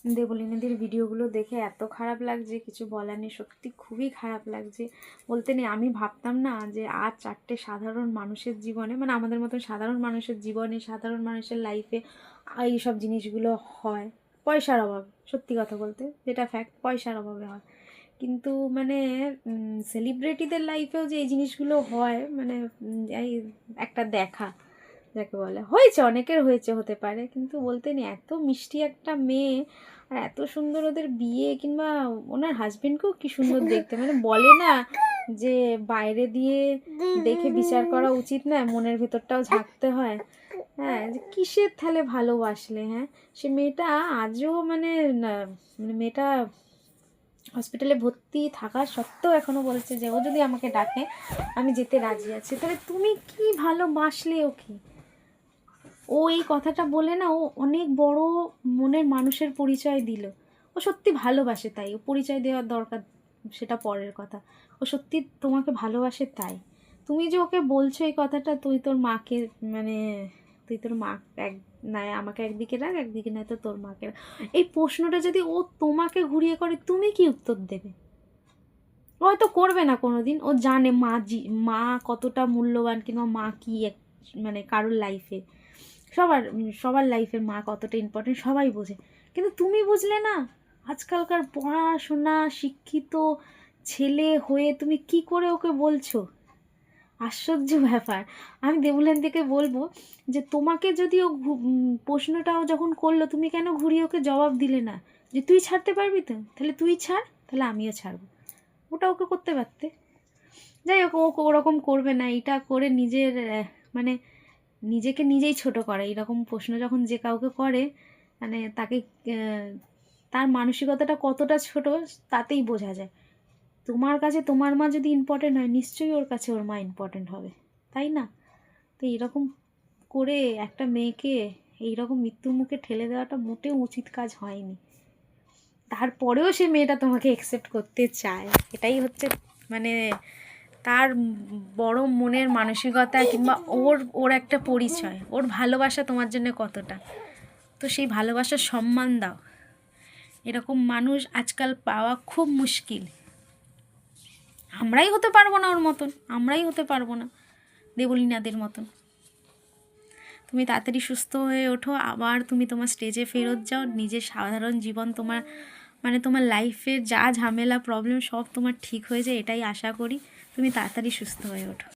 দেবলিনাদের ভিডিওগুলো দেখে এত খারাপ লাগছে, কিছু বলার নেই, সত্যি খুবই খারাপ লাগছে। বলতে নেই, আমি ভাবতাম না যে আজ 4টে সাধারণ মানুষের জীবনে, মানে আমাদের মতন সাধারণ মানুষের জীবনে, সাধারণ মানুষের লাইফে এইসব জিনিসগুলো হয়। পয়সার অভাবে, সত্যি কথা বলতে যেটা ফ্যাক্ট, পয়সার অভাবে হয়। কিন্তু মানে সেলিব্রিটিদের লাইফেও যে এই জিনিসগুলো হয়, মানে এই একটা দেখা যাকে বলে, হয়েছে অনেকের হয়েছে, হতে পারে, কিন্তু বলতে নেই এত মিষ্টি একটা মেয়ে, আর এত সুন্দর ওদের বিয়ে, কিংবা ওনার হাজবেন্ডকেও কি সুন্দর দেখতে, মানে বলে না যে বাইরে দিয়ে দেখে বিচার করা উচিত না, মনের ভেতরটাও ঝাঁকতে হয়। হ্যাঁ, যে কিসের থালে ভালোবাসলে, হ্যাঁ সে মেয়েটা আজও মানে মানে মেয়েটা হসপিটালে ভর্তি থাকা সত্ত্বেও এখনও বলছে যে ও যদি আমাকে ডাকে আমি যেতে রাজি আছি। তাহলে তুমি কি ভালোবাসলে ওকে? ও এই কথাটা বলে না, ও অনেক বড় মনের মানুষের পরিচয় দিল। ও সত্যি ভালোবাসে, তাই ও পরিচয় দেওয়ার দরকার, সেটা পরের কথা। ও সত্যি তোমাকে ভালোবাসে, তাই তুমি যে ওকে বলছো এই কথাটা, তুই তোর মাকে, মানে তুই তোর মা এক না, আমাকে একদিকে রাখ, একদিকে নয় তো তোর মাকে রাখ, এই প্রশ্নটা যদি ও তোমাকে ঘুরিয়ে করে, তুমি কি উত্তর দেবে? ও হয়তো করবে না কোনো দিন, ও জানে মা কতটা মূল্যবান, কিংবা মা কি মানে কারোর লাইফে, সবার সবার লাইফে মা কতটা ইম্পর্টেন্ট সবাই বোঝে, কিন্তু তুমি বুঝলে না। আজকালকার পড়াশোনা শিক্ষিত ছেলে হয়ে তুমি কি করে ওকে বলছো? আশ্চর্য ব্যাপার। আমি দেবুলান থেকে বলবো যে তোমাকে যদি ও প্রশ্নটাও যখন করলো, তুমি কেন ঘুরিয়ে ওকে জবাব দিলে না যে তুই ছাড়তে পারবি তো, তাহলে তুই ছাড়, তাহলে আমিও ছাড়বো। ওটা ওকে করতে পারতে। যাই হোক, ও ওরকম করবে না, এটা করে নিজের মানে নিজেকে নিজেই ছোট করে। এইরকম প্রশ্ন যখন যে কাউকে করে, মানে তাকে তার মানসিকতাটা কতটা ছোট তাতেই বোঝা যায়। তোমার কাছে তোমার মা যদি ইম্পর্টেন্ট হয়, নিশ্চয়ই ওর কাছে ওর মা ইম্পর্টেন্ট হবে, তাই না? তো এইরকম করে একটা মেয়েকে এইরকম মৃত্যুর মুখে ঠেলে দেওয়াটা মোটেও উচিত কাজ হয়নি। তারপরেও সে মেয়েটা তোমাকে অ্যাকসেপ্ট করতে চায়, এটাই হচ্ছে মানে তার বড় মনের মানসিকতা, কিংবা ওর ওর একটা পরিচয়, ওর ভালোবাসা তোমার জন্য কতটা। তো সেই ভালোবাসার সম্মান দাও। এরকম মানুষ আজকাল পাওয়া খুব মুশকিল। আমরাই হতে পারবো না ওর মতন, আমরাই হতে পারবো না দেবলীনাদের মতন। তুমি তাড়াতাড়ি সুস্থ হয়ে ওঠো, আবার তুমি তোমার স্টেজে ফেরত যাও, নিজের সাধারণ জীবন, তোমার মানে তোমার লাইফের যা ঝামেলা প্রবলেম সব তোমার ঠিক হয়ে যায়, এটাই আশা করি। তুমি তাড়াতাড়ি সুস্থ হয়ে ওঠো।